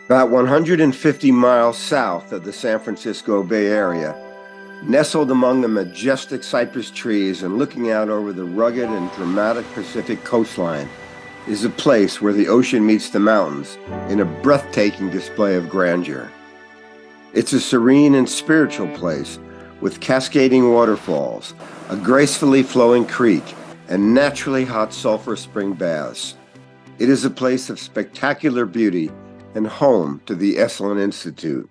About 150 miles south of the San Francisco Bay Area, nestled among the majestic cypress trees and looking out over the rugged and dramatic Pacific coastline, is a place where the ocean meets the mountains in a breathtaking display of grandeur. It's a serene and spiritual place with cascading waterfalls, a gracefully flowing creek, and naturally hot sulfur spring baths. It is a place of spectacular beauty and home to the Esalen Institute.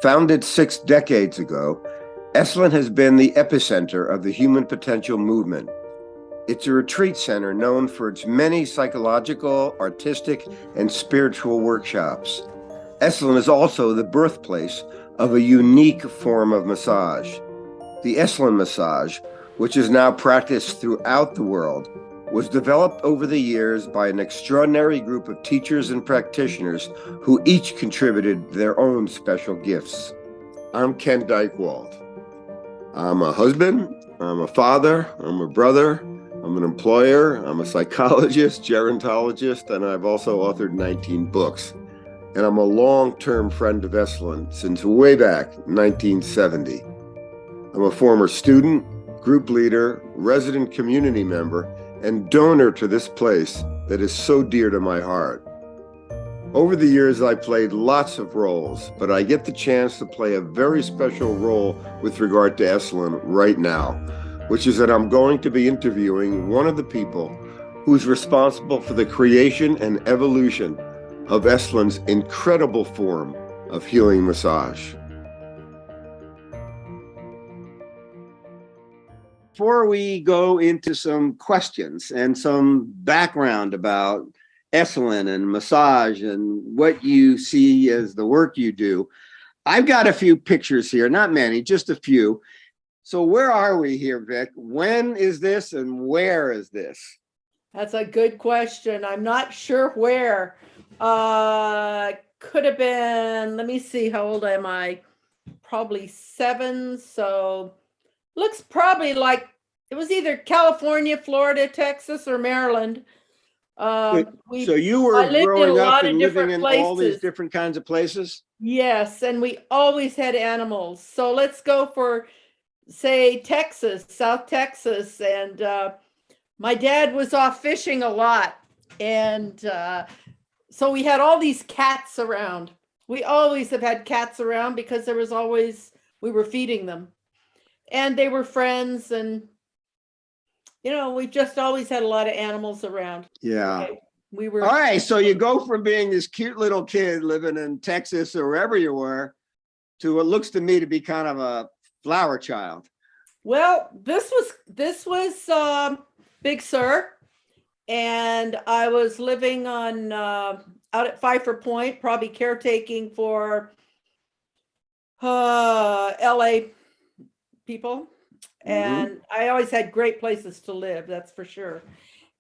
Founded 6 decades ago, Esalen has been the epicenter of the human potential movement. It's a retreat center known for its many psychological, artistic, and spiritual workshops. Esalen is also the birthplace of a unique form of massage. The Esalen Massage, which is now practiced throughout the world, was developed over the years by an extraordinary group of teachers and practitioners who each contributed their own special gifts. I'm Ken Dychtwald. I'm a husband, I'm a father, I'm a brother, I'm an employer, I'm a psychologist, gerontologist, and I've also authored 19 books. And I'm a long-term friend of Esalen since way back 1970. I'm a former student, group leader, resident community member, and donor to this place that is so dear to my heart. Over the years, I played lots of roles, but I get the chance to play a very special role with regard to Esalen right now, which is that I'm going to be interviewing one of the people who's responsible for the creation and evolution of Esalen's incredible form of healing massage. Before we go into some questions and some background about Esalen and massage and what you see as the work you do, I've got a few pictures here, not many, just a few. So where are we here, Vic? When is this and where is this? That's a good question. I'm not sure where. Could have been, let me see, how old am I? Probably 7, so looks probably like it was either California, Florida, Texas, or Maryland. So you were growing up and living in all these places. different kinds of places? Yes, and we always had animals. So let's go for, say, Texas, South Texas. And my dad was off fishing a lot. And so we had all these cats around. We always have had cats around because there was always, we were feeding them. And they were friends, and we've just always had a lot of animals around. Yeah. We were. All right. So you go from being this cute little kid living in Texas or wherever you were to what looks to me to be kind of a flower child. Well, this was Big Sur, and I was living on out at Pfeiffer Point, probably caretaking for LA people. And I always had great places to live, that's for sure.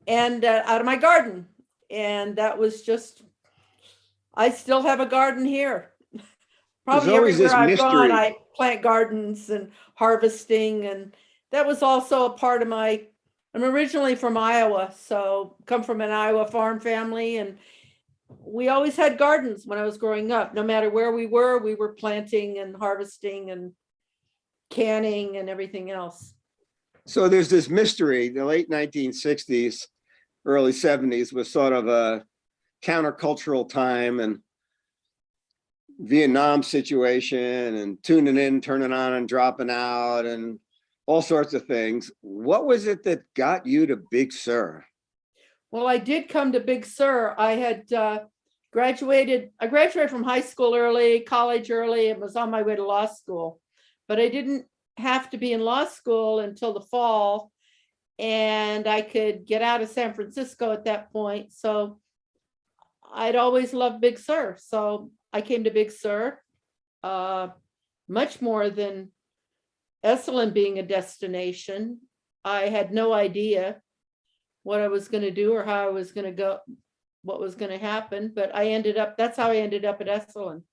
And out of my garden. And that was just, I still have a garden here. Probably everywhere I've gone, I plant gardens and harvesting. And that was also a part of I'm originally from Iowa, so come from an Iowa farm family. And we always had gardens when I was growing up. No matter where we were planting and harvesting and canning and everything else. So there's this mystery. The late 1960s, early 70s was sort of a countercultural time, and Vietnam situation and tuning in, turning on and dropping out and all sorts of things. What was it that got you to Big Sur? Well, I did come to Big Sur. I had graduated from high school early, college early, and was on my way to law school. But I didn't have to be in law school until the fall, and I could get out of San Francisco at that point. So I'd always loved Big Sur. So I came to Big Sur, much more than Esalen being a destination. I had no idea what I was going to do or how I was going to go, what was going to happen. But that's how I ended up at Esalen.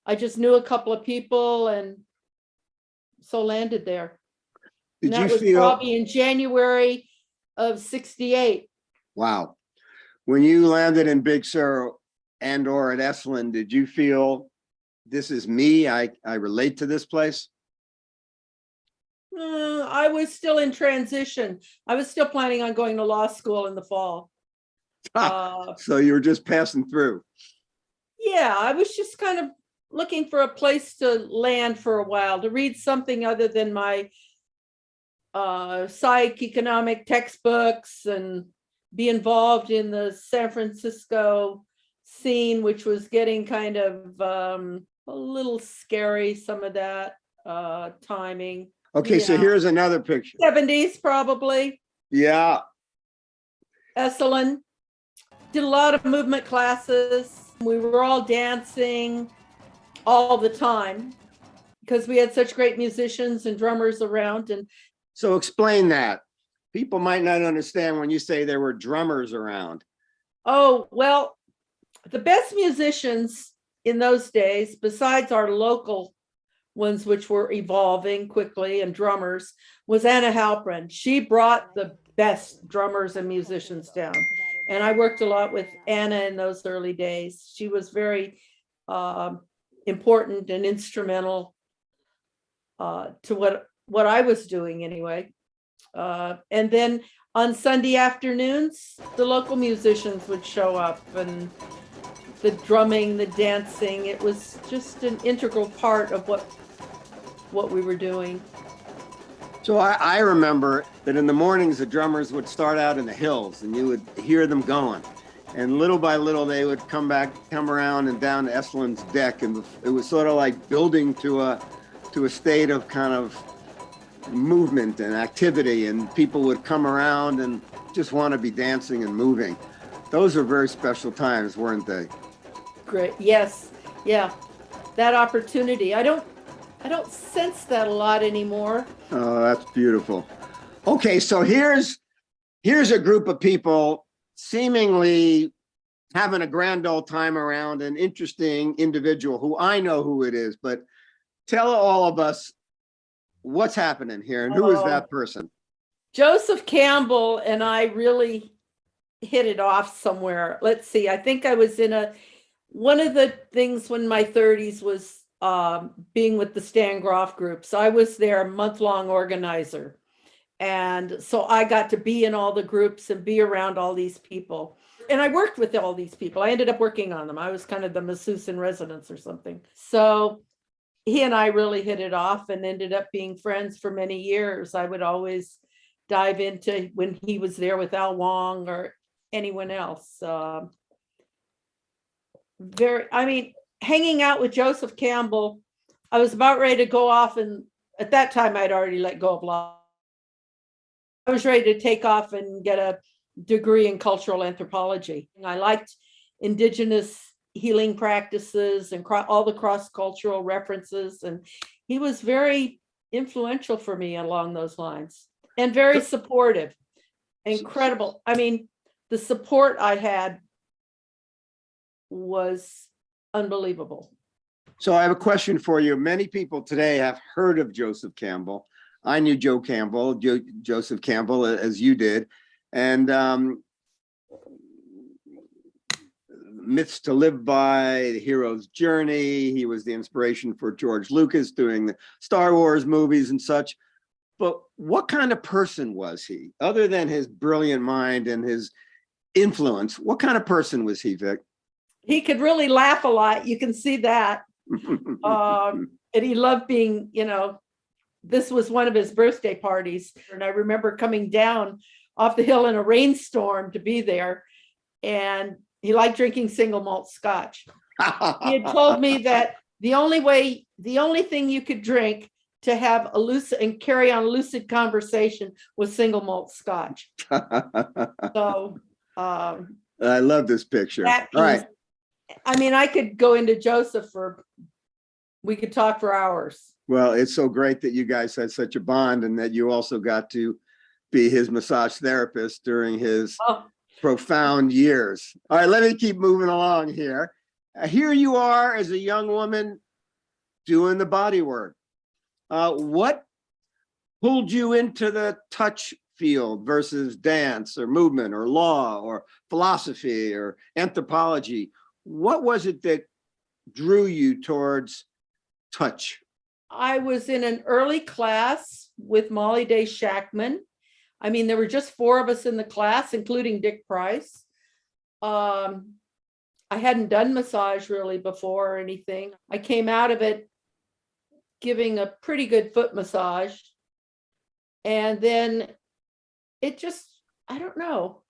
I just knew a couple of people and so landed there. Did you feel probably in January of 68? Wow. When you landed in Big Sur, and or at Esalen, did you feel this is me? I relate to this place? I was still in transition. I was still planning on going to law school in the fall. So you were just passing through. Yeah, I was just kind of looking for a place to land for a while, to read something other than my psych economic textbooks and be involved in the San Francisco scene, which was getting kind of a little scary, some of that timing. Okay, so here's another picture. 70s probably. Yeah. Esalen. Did a lot of movement classes. We were all dancing all the time because we had such great musicians and drummers around. And so explain that. People might not understand when you say there were drummers around. Oh, well, the best musicians in those days, besides our local ones, which were evolving quickly, and drummers, was Anna Halprin. She brought the best drummers and musicians down. And I worked a lot with Anna in those early days. She was very important and instrumental to what I was doing anyway. And then on Sunday afternoons, the local musicians would show up, and the drumming, the dancing. It was just an integral part of what we were doing. So I remember that in the mornings, the drummers would start out in the hills and you would hear them going. And little by little, they would come around and down to Esalen's deck. And it was sort of like building to a state of kind of movement and activity. And people would come around and just want to be dancing and moving. Those were very special times, weren't they? Great. Yes. Yeah. That opportunity. I don't sense that a lot anymore. Oh, that's beautiful. Okay, so here's a group of people seemingly having a grand old time around an interesting individual who I know who it is, but tell all of us what's happening here and who is that person? Joseph Campbell and I really hit it off somewhere. Let's see. I think I was in one of the things when my 30s was being with the Stan Groff group. So I was their month-long organizer. And so I got to be in all the groups and be around all these people. And I worked with all these people. I ended up working on them. I was kind of the masseuse in residence or something. So he and I really hit it off and ended up being friends for many years. I would always dive into when he was there with Al Wong or anyone else. Hanging out with Joseph Campbell, I was about ready to go off, and at that time I'd already let go of law. I was ready to take off and get a degree in cultural anthropology. I liked indigenous healing practices and all the cross-cultural references, and he was very influential for me along those lines and very supportive. Incredible. I mean, the support I had was unbelievable. So I have a question for you. Many people today have heard of Joseph Campbell. I knew Joseph Campbell, as you did. And Myths to Live By, The Hero's Journey. He was the inspiration for George Lucas doing the Star Wars movies and such. But what kind of person was he? Other than his brilliant mind and his influence, what kind of person was he, Vic? He could really laugh a lot. You can see that. And he loved being, this was one of his birthday parties. And I remember coming down off the hill in a rainstorm to be there. And he liked drinking single malt scotch. He had told me that the only thing you could drink to have a lucid and carry on a lucid conversation was single malt scotch. So I love this picture. All right. I mean, I could go into Joseph we could talk for hours. Well, it's so great that you guys had such a bond and that you also got to be his massage therapist during his profound years. All right, let me keep moving along here. Here you are as a young woman doing the body work. What pulled you into the touch field versus dance or movement or law or philosophy or anthropology? what was it that drew you towards touch? I was in an early class with Molly Day Shackman. I mean, there were just 4 of us in the class, including Dick Price. I hadn't done massage really before or anything. I came out of it giving a pretty good foot massage. And then it just, I don't know,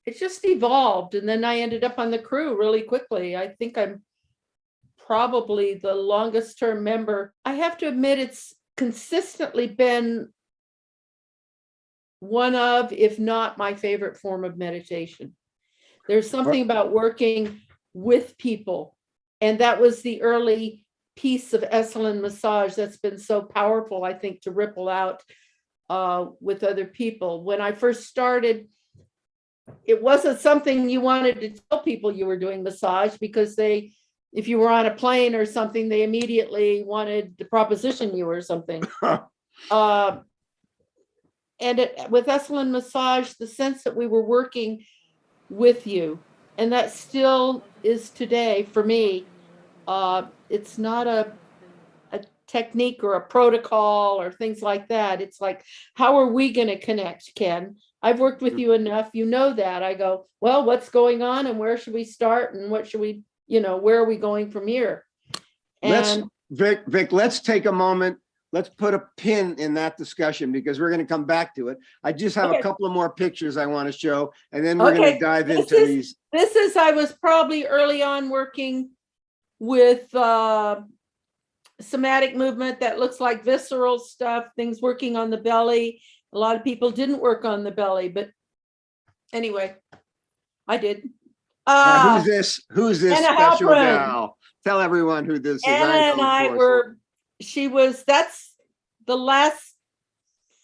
it just evolved. And then I ended up on the crew really quickly. I think I'm probably the longest term member. I have to admit, it's consistently been one of, if not my favorite form of meditation. There's something about working with people. And that was the early piece of Esalen Massage that's been so powerful, I think, to ripple out with other people. When I first started, it wasn't something you wanted to tell people you were doing massage, because they, if you were on a plane or something, they immediately wanted to proposition you or something. And with Esalen Massage, the sense that we were working with you, and that still is today for me. It's not a technique or a protocol or things like that. It's like, how are we going to connect, Ken? I've worked with you enough, you know that. I go, well, what's going on and where should we start and what should we, where are we going from here? And Vic, let's take a moment. Let's put a pin in that discussion, because we're going to come back to it. I just have a couple of more pictures I want to show, and then we're going to dive into these. This is, I was probably early on working with somatic movement that looks like visceral stuff, things working on the belly. A lot of people didn't work on the belly, but anyway, I did. Who's this Anna special Halpern. gal? Tell everyone who this is. Anna and I were, that's the last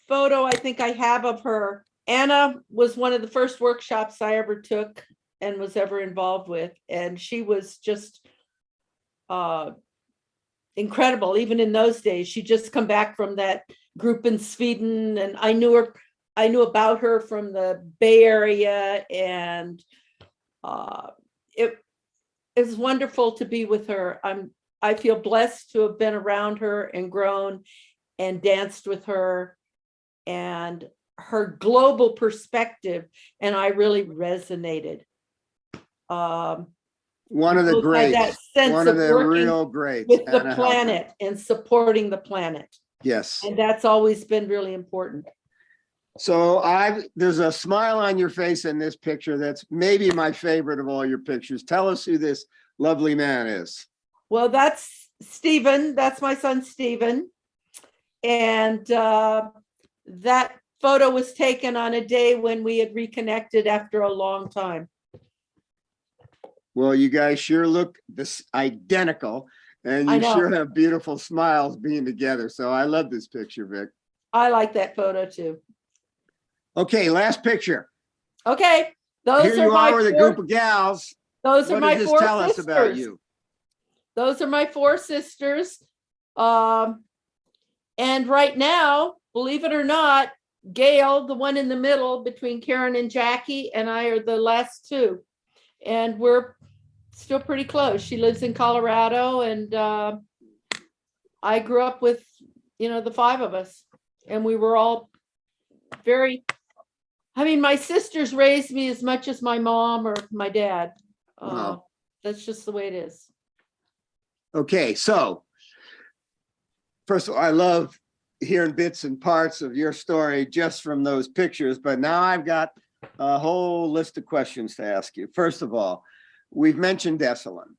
photo I think I have of her. Anna was one of the first workshops I ever took and was ever involved with. And she was just incredible. Even in those days, she'd just come back from that group in Sweden, and I knew about her from the Bay Area, and it was wonderful to be with her. I feel blessed to have been around her and grown and danced with her, and her global perspective, and I really resonated. One of the greats, that sense one of the real greats, with the Anna planet Halpern. and supporting the planet. Yes. And that's always been really important. So there's a smile on your face in this picture that's maybe my favorite of all your pictures. Tell us who this lovely man is. Well, that's Stephen. That's my son, Stephen. And that photo was taken on a day when we had reconnected after a long time. Well, you guys sure look this identical, and you sure have beautiful smiles being together. So I love this picture, Vic. I like that photo too. Okay, last picture. Okay, Here you are with a group of gals. Those are my 4 sisters. Tell us about you. Those are my 4 sisters. And right now, believe it or not, Gail, the one in the middle between Karen and Jackie, and I are the last 2. And we're still pretty close. She lives in Colorado, and I grew up with, the 5 of us. And we were all my sisters raised me as much as my mom or my dad. Wow. That's just the way it is. Okay, so first of all, I love hearing bits and parts of your story just from those pictures, but now I've got a whole list of questions to ask you. First of all, we've mentioned Esalen.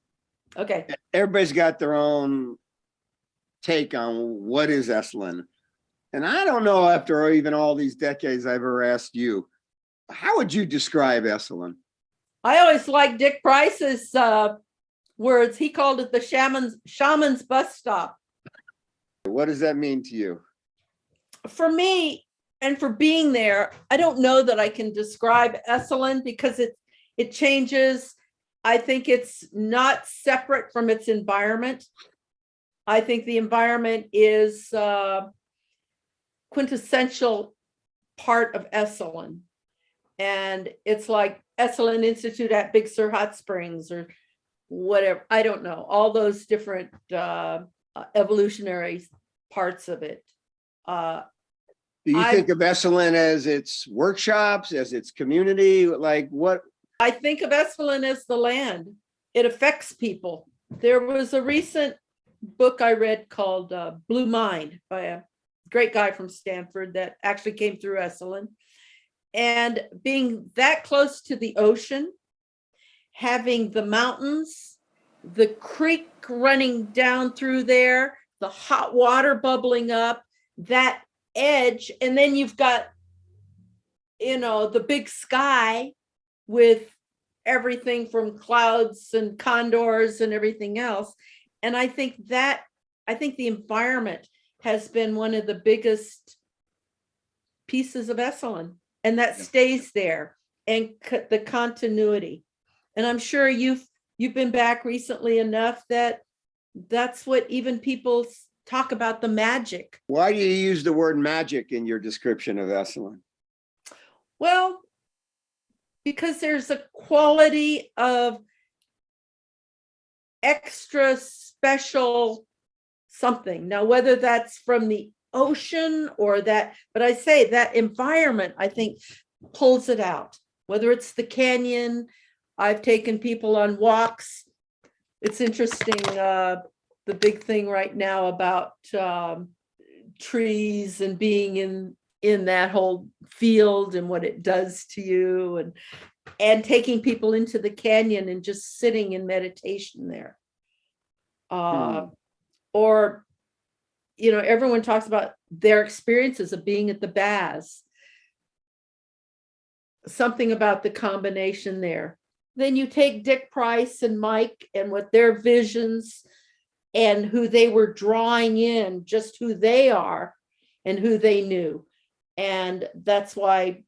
Okay. Everybody's got their own take on what is Esalen. And I don't know, after even all these decades I've ever asked you, how would you describe Esalen? I always liked Dick Price's words. He called it the shaman's bus stop. What does that mean to you? For me, and for being there, I don't know that I can describe Esalen, because it changes. I think it's not separate from its environment. I think the environment is quintessential part of Esalen. And it's like Esalen Institute at Big Sur Hot Springs, or whatever, I don't know, all those different evolutionary parts of it. Do you I think of Esalen as its workshops, as its community? Like what? I think of Esalen as the land. It affects people. There was a recent book I read called Blue Mind by a great guy from Stanford that actually came through Esalen. And being that close to the ocean, having the mountains, the creek running down through there, the hot water bubbling up, that edge, and then you've got, the big sky with everything from clouds and condors and everything else. And I think the environment has been one of the biggest pieces of Esalen, and that stays there, and the continuity. And I'm sure you've been back recently enough that that's what even people talk about, the magic. Why do you use the word magic in your description of Esalen? Well, because there's a quality of extra special something. Now, whether that's from the ocean or that, but I say that environment, I think, pulls it out. Whether it's the canyon, I've taken people on walks. It's interesting, the big thing right now about trees and being in that whole field and what it does to you, and taking people into the canyon and just sitting in meditation there. Or, everyone talks about their experiences of being at the baths. Something about the combination there. Then you take Dick Price and Mike and what their visions and who they were drawing in, just who they are and who they knew. And that's why,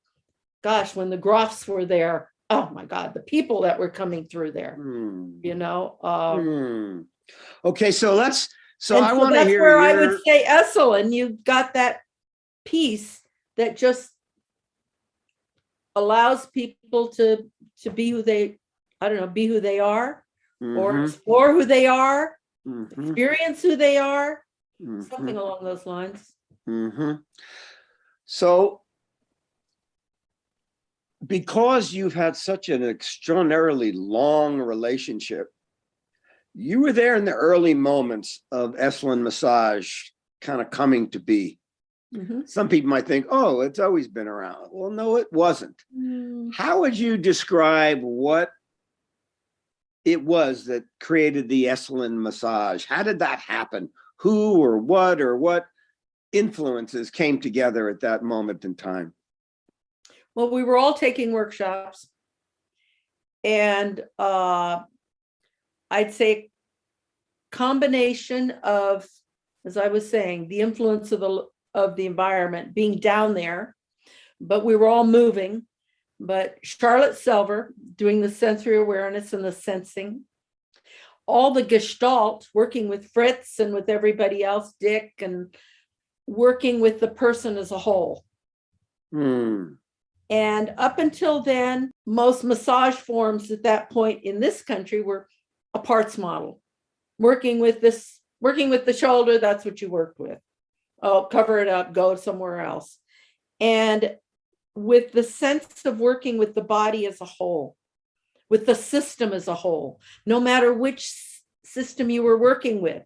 gosh, when the Groffs were there, oh my God, the people that were coming through there, Okay, so I want to that's hear where I would say Esalen, you've got that piece that just allows people to be who they, be who they are, or explore who they are, experience who they are, something along those lines. So, because you've had such an extraordinarily long relationship, you were there in the early moments of Esalen Massage kind of coming to be. Some people might think, oh, it's always been around. Well, no, it wasn't. How would you describe what it was that created the Esalen Massage? How did that happen? Who or what influences came together at that moment in time? Well, we were all taking workshops, and I'd say combination of, as I was saying, the influence of the environment, being down there, but we were all moving. But Charlotte Selver doing the sensory awareness and the sensing, all the Gestalt, working with Fritz and with everybody else, Dick, and working with the person as a whole. And up until then, most massage forms at that point in this country were a parts model. Working with the shoulder, that's what you worked with. Oh, cover it up, go somewhere else. And with the sense of working with the body as a whole, with the system as a whole, no matter which system you were working with,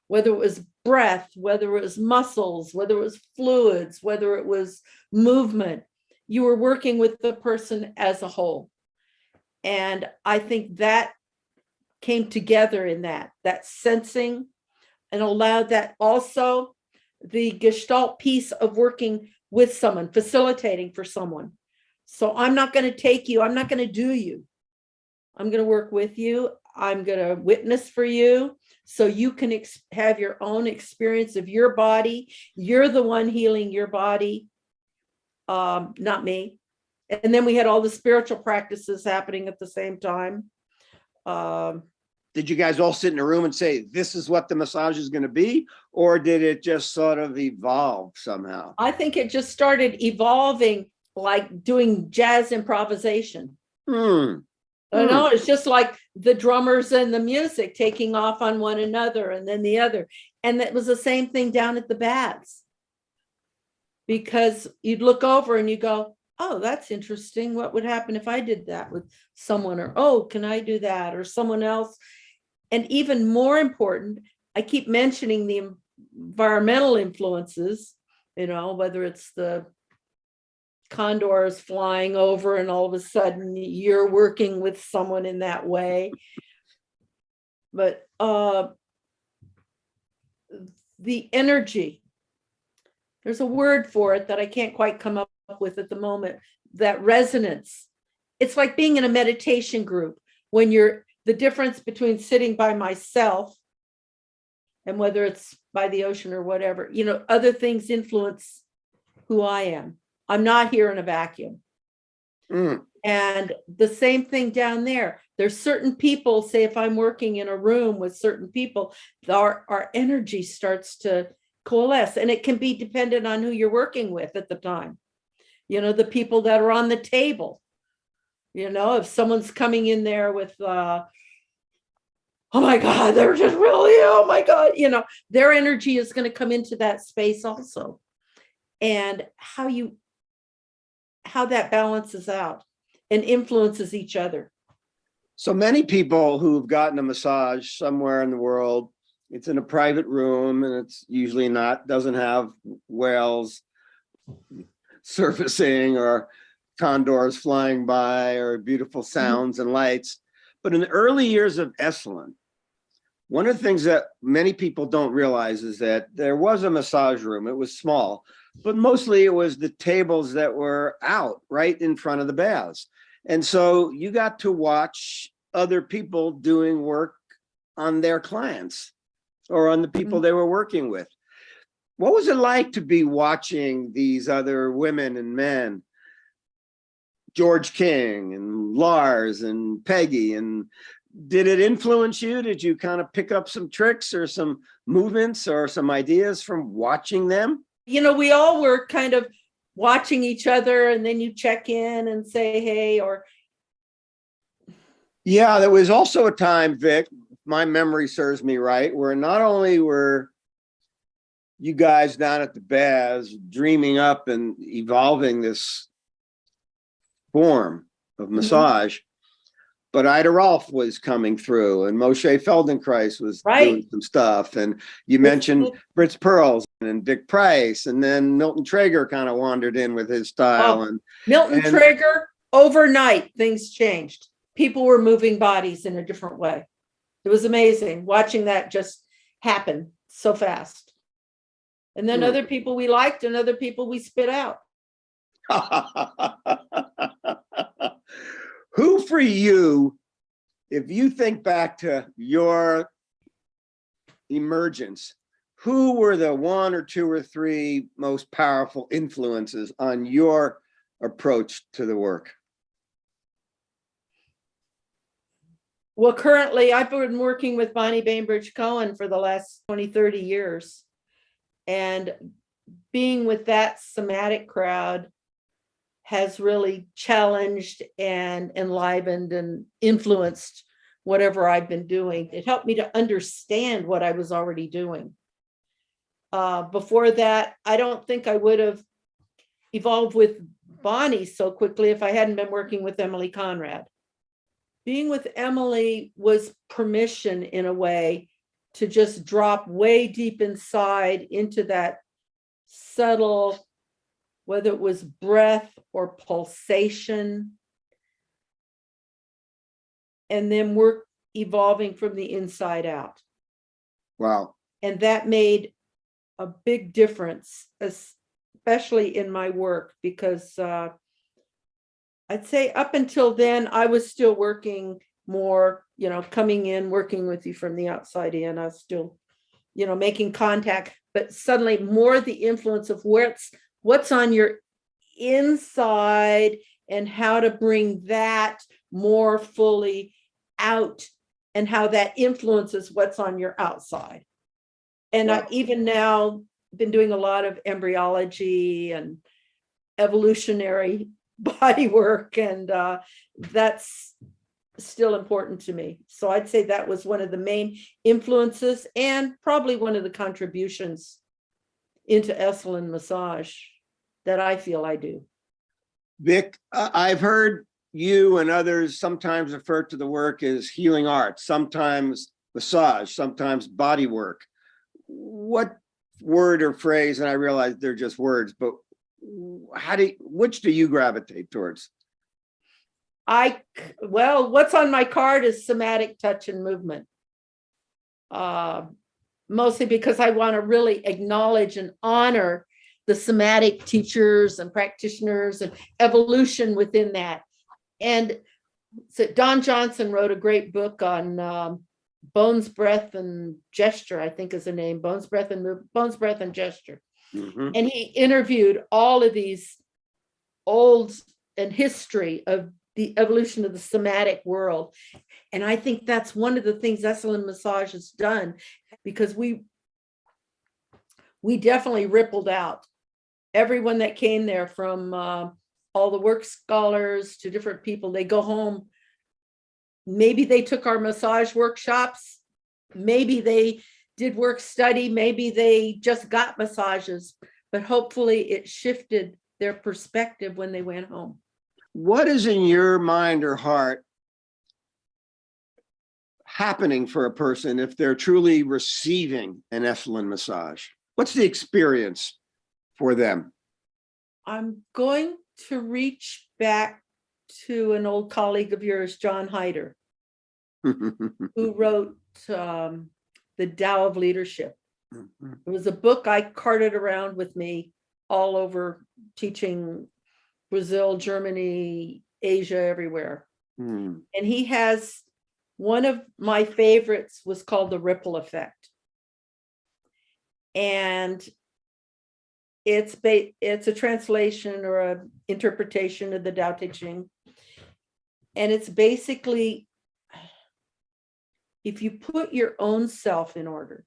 whether it was breath, whether it was muscles, whether it was fluids, whether it was movement, you were working with the person as a whole. And I think that came together in that sensing, and allowed that also the Gestalt piece of working with someone, facilitating for someone. So I'm not going to take you, I'm not going to do you. I'm going to work with you. I'm going to witness for you so you can have your own experience of your body. You're the one healing your body, not me. And then we had all the spiritual practices happening at the same time. Did you guys all sit in a room and say, this is what the massage is going to be? Or did it just sort of evolve somehow? I think it just started evolving, like doing jazz improvisation. I know, it's just like the drummers and the music taking off on one another and then the other. And that was the same thing down at the baths. Because you'd look over and you go, oh, that's interesting. What would happen if I did that with someone? Or, oh, can I do that? Or someone else. And even more important, I keep mentioning the environmental influences, whether it's the condors flying over and all of a sudden you're working with someone in that way. But the energy, there's a word for it that I can't quite come up with at the moment, that resonance. It's like being in a meditation group when the difference between sitting by myself and whether it's by the ocean or whatever, other things influence who I am. I'm not here in a vacuum. And the same thing down there. There's certain people, say if I'm working in a room with certain people, our energy starts to coalesce, and it can be dependent on who you're working with at the time. The people that are on the table, if someone's coming in there with, oh my God, they're just really, oh my God, their energy is going to come into that space also. And how that balances out and influences each other. So many people who've gotten a massage somewhere in the world, it's in a private room and it's usually doesn't have whales surfacing or condors flying by or beautiful sounds and lights. But in the early years of Esalen, one of the things that many people don't realize is that there was a massage room. It was small, but mostly it was the tables that were out right in front of the baths. And so you got to watch other people doing work on their clients or on the people they were working with. What was it like to be watching these other women and men, George King and Lars and Peggy? And did it influence you? Did you kind of pick up some tricks or some movements or some ideas from watching them? We all were kind of watching each other, and then you check in and say, hey, or. Yeah, there was also a time, Vic, my memory serves me right, where not only were you guys down at the baths dreaming up and evolving this form of massage, but Ida Rolf was coming through and Moshe Feldenkrais was doing some stuff. And you mentioned Fritz Perls and Dick Price, and then Milton Traeger kind of wandered in with his style. Milton Traeger, overnight, things changed. People were moving bodies in a different way. It was amazing watching that just happen so fast. And then other people we liked and other people we spit out. Who for you, if you think back to your emergence, who were the one or two or three most powerful influences on your approach to the work? Well, currently I've been working with Bonnie Bainbridge Cohen for the last 20, 30 years. And being with that somatic crowd has really challenged and enlivened and influenced whatever I've been doing. It helped me to understand what I was already doing. Before that, I don't think I would have evolved with Bonnie so quickly if I hadn't been working with Emily Conrad. Being with Emily was permission in a way to just drop way deep inside into that subtle, whether it was breath or pulsation, and then work evolving from the inside out. Wow. And that made a big difference, especially in my work, because I'd say up until then, I was still working more, coming in, working with you from the outside in. I was still, making contact, but suddenly more the influence of what's on your inside and how to bring that more fully out and how that influences what's on your outside. And I even now been doing a lot of embryology and evolutionary body work, and that's still important to me. So I'd say that was one of the main influences and probably one of the contributions into Esalen Massage that I feel I do. Vic, I've heard you and others sometimes refer to the work as healing arts, sometimes massage, sometimes body work. What word or phrase, and I realize they're just words, but which do you gravitate towards? Well, what's on my card is somatic touch and movement. Mostly because I want to really acknowledge and honor the somatic teachers and practitioners and evolution within that. And so Don Johnson wrote a great book on bones, breath, and gesture, I think is the name, bones, breath, and gesture. Mm-hmm. And he interviewed all of these old and history of the evolution of the somatic world. And I think that's one of the things Esalen Massage has done, because we definitely rippled out. Everyone that came there, from all the work scholars to different people, they go home. Maybe they took our massage workshops. Maybe they did work study. Maybe they just got massages, but hopefully it shifted their perspective when they went home. What is in your mind or heart happening for a person if they're truly receiving an Esalen massage? What's the experience for them? I'm going to reach back to an old colleague of yours, John Hyder, who wrote The Tao of Leadership. It was a book I carted around with me all over, teaching Brazil, Germany, Asia, everywhere. And he has, one of my favorites was called The Ripple Effect. And it's a translation or an interpretation of the Tao Te Ching. And it's basically, if you put your own self in order,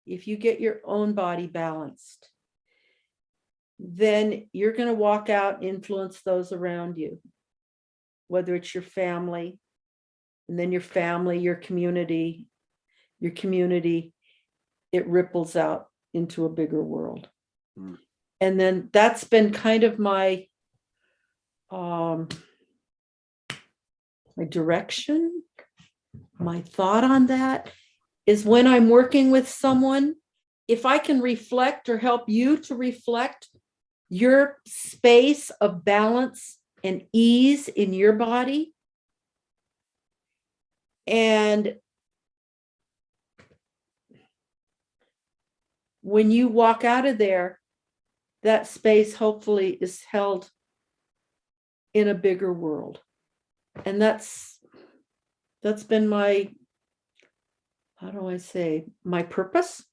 if you get your own body balanced, then you're going to walk out and influence those around you, whether it's your family, and then your family, your community, it ripples out into a bigger world. And then that's been kind of my direction, my thought on that is, when I'm working with someone, if I can reflect or help you to reflect your space of balance and ease in your body, and when you walk out of there, that space hopefully is held in a bigger world. And that's been my, how do I say, my purpose,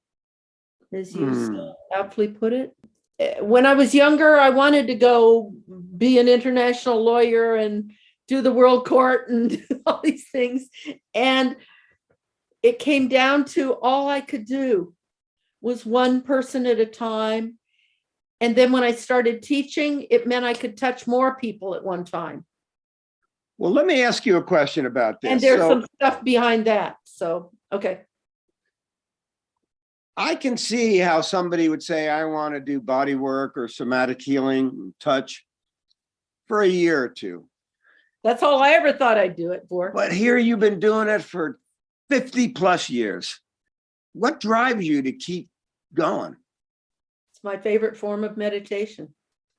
as you so aptly put it. When I was younger, I wanted to go be an international lawyer and do the world court and all these things. And it came down to, all I could do was one person at a time. And then when I started teaching, it meant I could touch more people at one time. Well, let me ask you a question about this. And there's some stuff behind that. So, okay. I can see how somebody would say, I want to do body work or somatic healing, touch, for a year or two. That's all I ever thought I'd do it for. But here you've been doing it for 50 plus years. What drives you to keep going? It's my favorite form of meditation.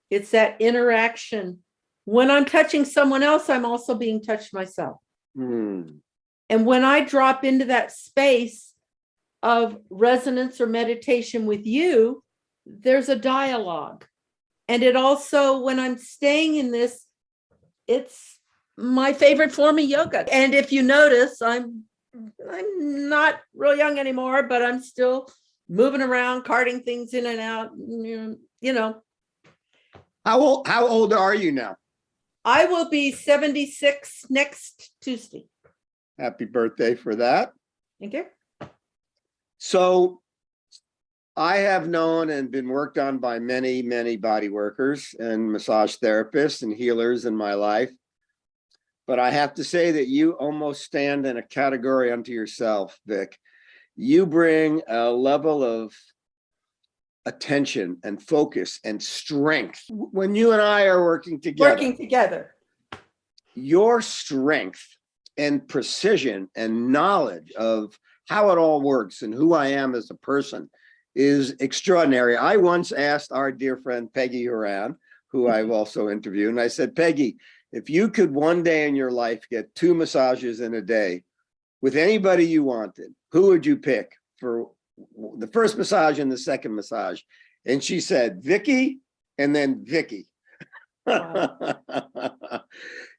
It's that interaction. When I'm touching someone else, I'm also being touched myself. And when I drop into that space of resonance or meditation with you, there's a dialogue. And it also, when I'm staying in this, it's my favorite form of yoga. And if you notice, I'm not real young anymore, but I'm still moving around, carting things in and out, you know. How old are you now? I will be 76 next Tuesday. Happy birthday for that. Thank you. So I have known and been worked on by many, many body workers and massage therapists and healers in my life. but I have to say that you almost stand in a category unto yourself, Vic. You bring a level of attention and focus and strength. When you and I are working together, your strength and precision and knowledge of how it all works and who I am as a person is extraordinary. I once asked our dear friend Peggy Huran, who I've also interviewed, and I said, Peggy, if you could one day in your life get 2 massages in a day with anybody you wanted, who would you pick for the first massage and the second massage? And she said, Vicki, and then Vicki. Wow.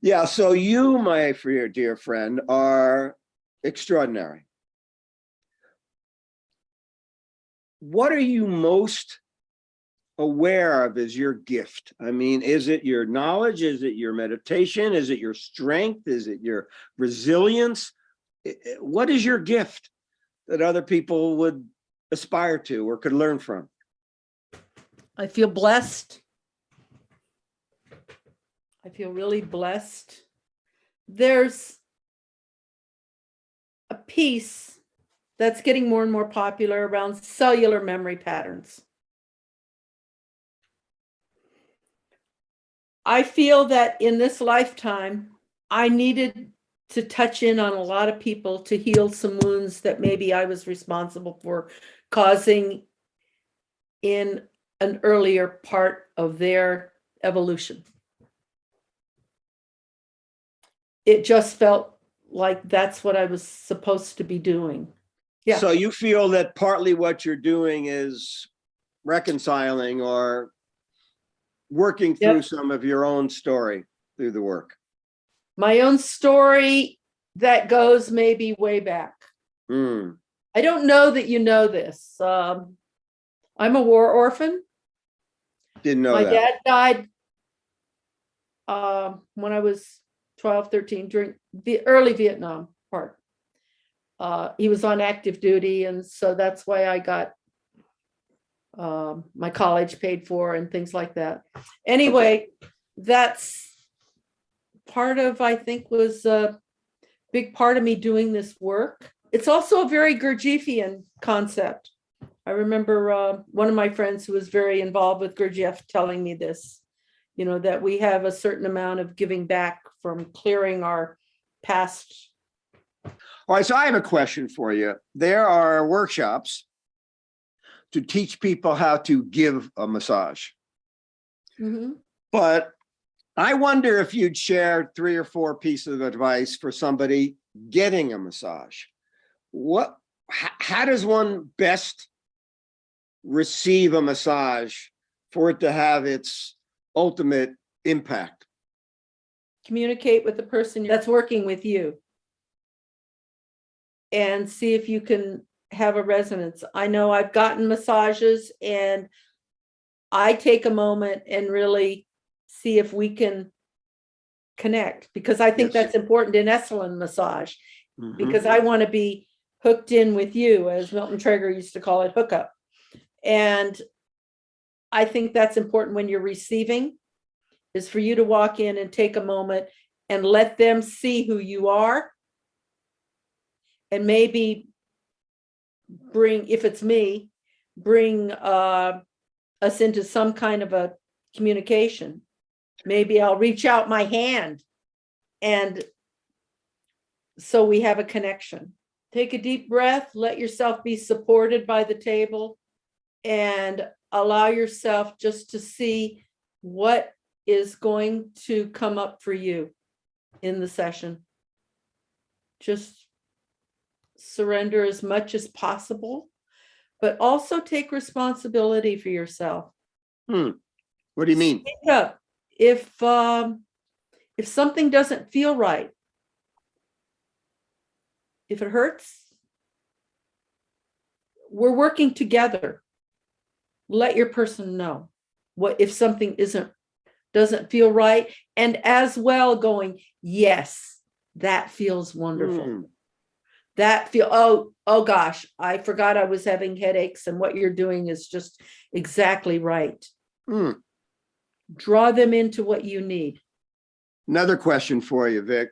Yeah, so you, my dear friend, are extraordinary. What are you most aware of as your gift? I mean, is it your knowledge? Is it your meditation? Is it your strength? Is it your resilience? What is your gift that other people would aspire to or could learn from? I feel blessed. I feel really blessed. There's a piece that's getting more and more popular around cellular memory patterns. I feel that in this lifetime, I needed to touch in on a lot of people to heal some wounds that maybe I was responsible for causing in an earlier part of their evolution. It just felt like that's what I was supposed to be doing. Yeah. So you feel that partly what you're doing is reconciling or working through some of your own story through the work. My own story that goes maybe way back. I don't know that you know this. I'm a war orphan. Didn't know My that. dad died when I was 12, 13, during the early Vietnam part. He was on active duty, and so that's why I got my college paid for and things like that. Anyway, that's part of, I think, was a big part of me doing this work. It's also a very Gurdjieffian concept. I remember one of my friends who was very involved with Gurdjieff telling me this, you know, that we have a certain amount of giving back from clearing our past. All right, so I have a question for you. There are workshops to teach people how to give a massage. But I wonder if you'd share 3 or 4 pieces of advice for somebody getting a massage. How does one best receive a massage for it to have its ultimate impact? Communicate with the person that's working with you and see if you can have a resonance. I know I've gotten massages and I take a moment and really see if we can connect, because I think that's important in Esalen Massage, because I want to be hooked in with you, as Milton Traeger used to call it, hookup. And I think that's important when you're receiving, is for you to walk in and take a moment and let them see who you are, and maybe bring, if it's me, bring us into some kind of a communication. Maybe I'll reach out my hand, and so we have a connection. Take a deep breath, let yourself be supported by the table, and allow yourself just to see what is going to come up for you in the session. Just surrender as much as possible, but also take responsibility for yourself. What do you mean? Speak up. If something doesn't feel right, if it hurts, we're working together. Let your person know what if something doesn't feel right, and as well going, yes, that feels wonderful. That feel, oh gosh, I forgot I was having headaches, and what you're doing is just exactly right. Draw them into what you need. Another question for you, Vic.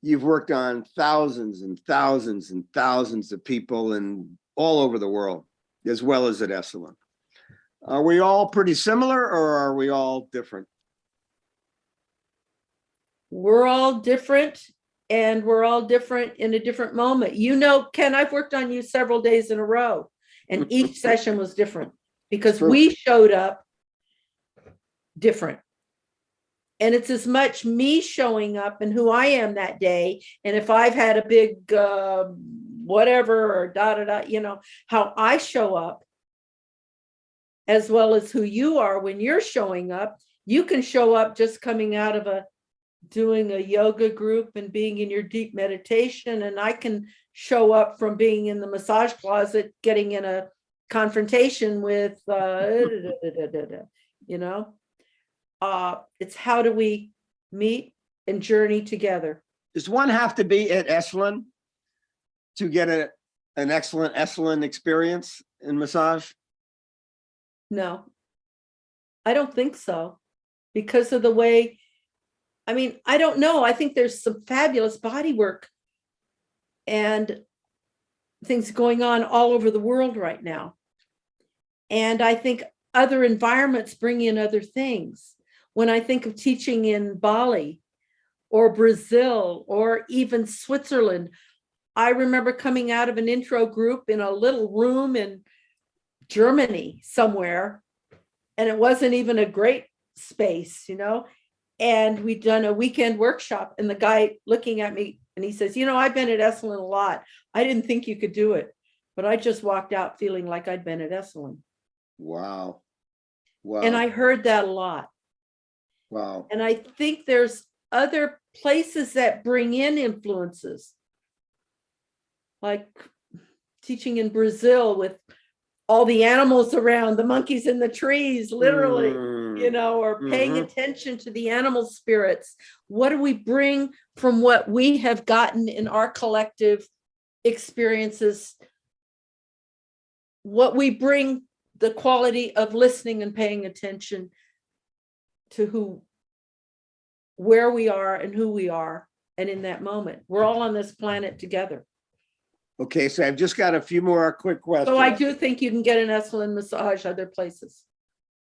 you've worked on thousands and thousands and thousands of people and all over the world, as well as at Esalen. Are we all pretty similar, or are we all different? We're all different, and we're all different in a different moment. You know, Ken, I've worked on you several days in a row, and each session was different because we showed up different. And it's as much me showing up and who I am that day. And if I've had a big whatever or you know, how I show up, as well as who you are when you're showing up. You can show up just coming out of doing a yoga group and being in your deep meditation. And I can show up from being in the massage closet, getting in a confrontation with, you know, it's how do we meet and journey together? Does one have to be at Esalen to get an excellent Esalen experience in massage? No, I don't think so, because of the way, I mean, I don't know. I think there's some fabulous body work and things going on all over the world right now. And I think other environments bring in other things. When I think of teaching in Bali or Brazil or even Switzerland, I remember coming out of an intro group in a little room in Germany somewhere, and it wasn't even a great space, you know, and we'd done a weekend workshop, and the guy looking at me and he says, you know, I've been at Esalen a lot. I didn't think you could do it, but I just walked out feeling like I'd been at Esalen. Wow. Wow. And I heard that a lot. Wow. And I think there's other places that bring in influences, like teaching in Brazil with all the animals around, the monkeys in the trees, literally, you know, or paying attention to the animal spirits. What do we bring from what we have gotten in our collective experiences? What we bring, the quality of listening and paying attention to where we are and who we are. And in that moment, we're all on this planet together. Okay, so I've just got a few more quick questions. So I do think you can get an Esalen massage other places.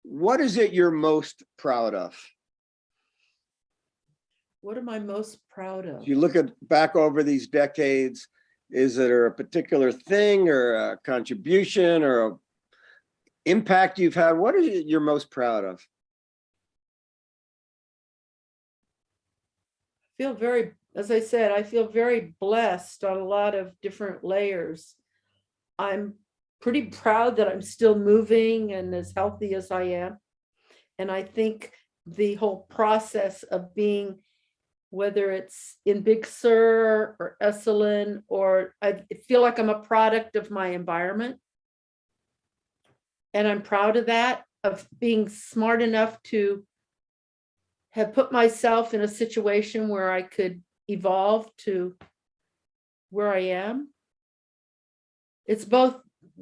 What is it you're most proud of? What am I most proud of? You look back over these decades, is there a particular thing or a contribution or a impact you've had? What is it you're most proud of? I feel very, as I said, I feel very blessed on a lot of different layers. I'm pretty proud that I'm still moving and as healthy as I am. And I think the whole process of being, whether it's in Big Sur or Esalen, or I feel like I'm a product of my environment. And I'm proud of that, of being smart enough to have put myself in a situation where I could evolve to where I am. It's both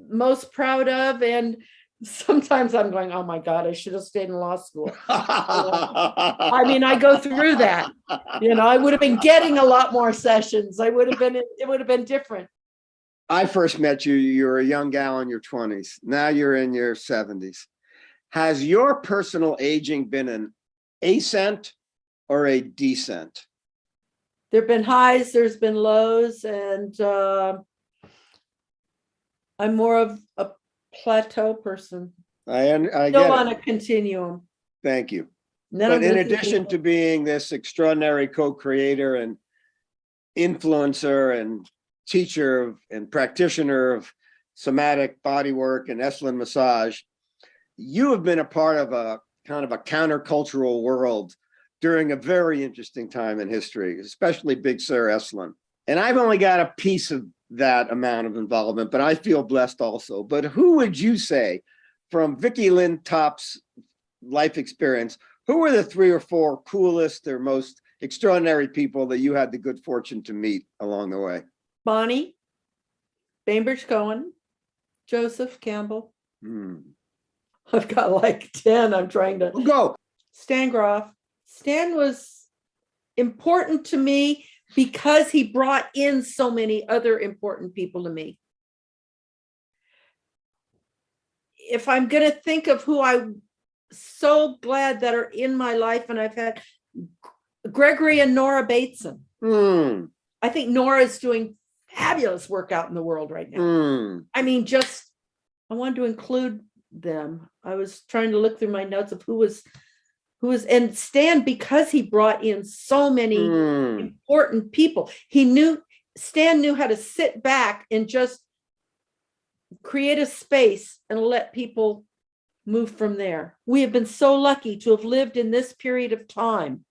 most proud of, and sometimes I'm going, oh my God, I should have stayed in law school. I mean, I go through that. You know, I would have been getting a lot more sessions. It would have been different. I first met you, you were a young gal in your 20s. Now you're in your 70s. Has your personal aging been an ascent or a descent? There've been highs, there's been lows, and I'm more of a plateau person. I Still get on it. a continuum. Thank you. Then But in addition to being this extraordinary co-creator and influencer and teacher and practitioner of somatic bodywork and Esalen massage, you have been a part of a kind of a countercultural world during a very interesting time in history, especially Big Sur Esalen. And I've only got a piece of that amount of involvement, but I feel blessed also. But who would you say, from Vicki Topp's life experience, who were the 3 or 4 coolest or most extraordinary people that you had the good fortune to meet along the way? Bonnie, Bainbridge Cohen, Joseph Campbell. I've got like 10. I'm trying to go. Stan Groff. Stan was important to me because he brought in so many other important people to me. If I'm going to think of who I'm so glad that are in my life, and I've had Gregory and Nora Bateson. I think Nora is doing fabulous work out in the world right now. I mean, just, I wanted to include them. I was trying to look through my notes of who was, and Stan, because he brought in so many important people, Stan knew how to sit back and just create a space and let people move from there. We have been so lucky to have lived in this period of time.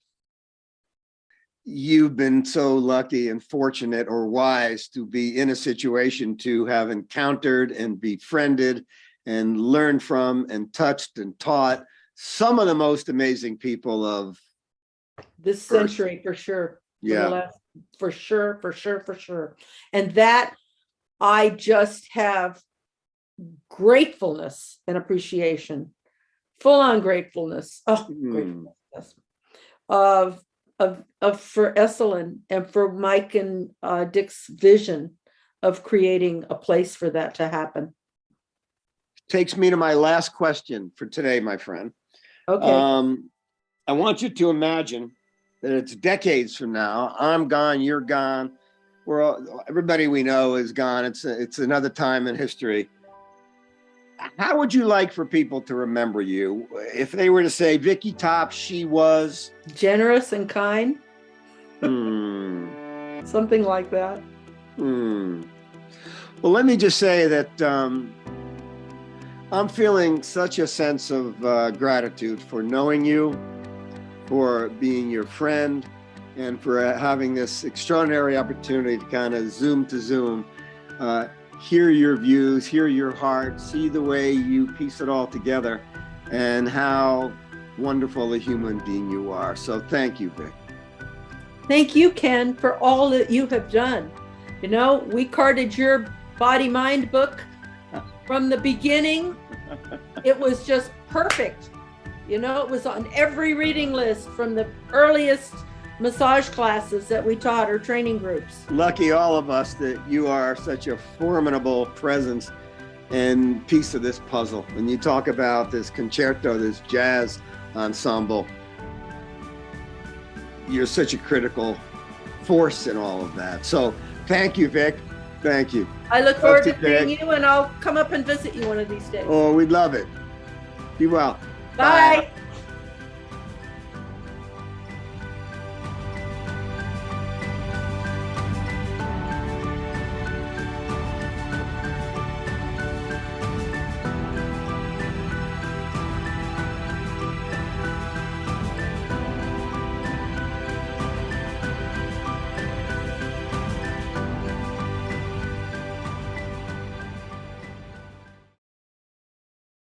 You've been so lucky and fortunate or wise to be in a situation to have encountered and befriended and learned from and touched and taught some of the most amazing people of this century, for sure. Yeah. For sure. And that I just have gratefulness and appreciation, full on gratefulness. Gratefulness of for Esalen and for Mike and Dick's vision of creating a place for that to happen. Takes me to my last question for today, my friend. Okay. I want you to imagine that it's decades from now. I'm gone, you're gone. Everybody we know is gone. It's another time in history. How would you like for people to remember you? If they were to say, Vicki Topp, she was generous and kind. Something like that. Well, let me just say that I'm feeling such a sense of gratitude for knowing you, for being your friend, and for having this extraordinary opportunity to kind of Zoom to Zoom, hear your views, hear your heart, see the way you piece it all together, and how wonderful a human being you are. So thank you, Vic. Thank you, Ken, for all that you have done. You know, we carted your body-mind book from the beginning. It was just perfect. You know, it was on every reading list from the earliest massage classes that we taught, or training groups. Lucky all of us that you are such a formidable presence and piece of this puzzle. When you talk about this concerto, this jazz ensemble, you're such a critical force in all of that. So thank you, Vic. Thank you. I look forward to seeing you, and I'll come up and visit you one of these days. Oh, we'd love it. Be well. Bye.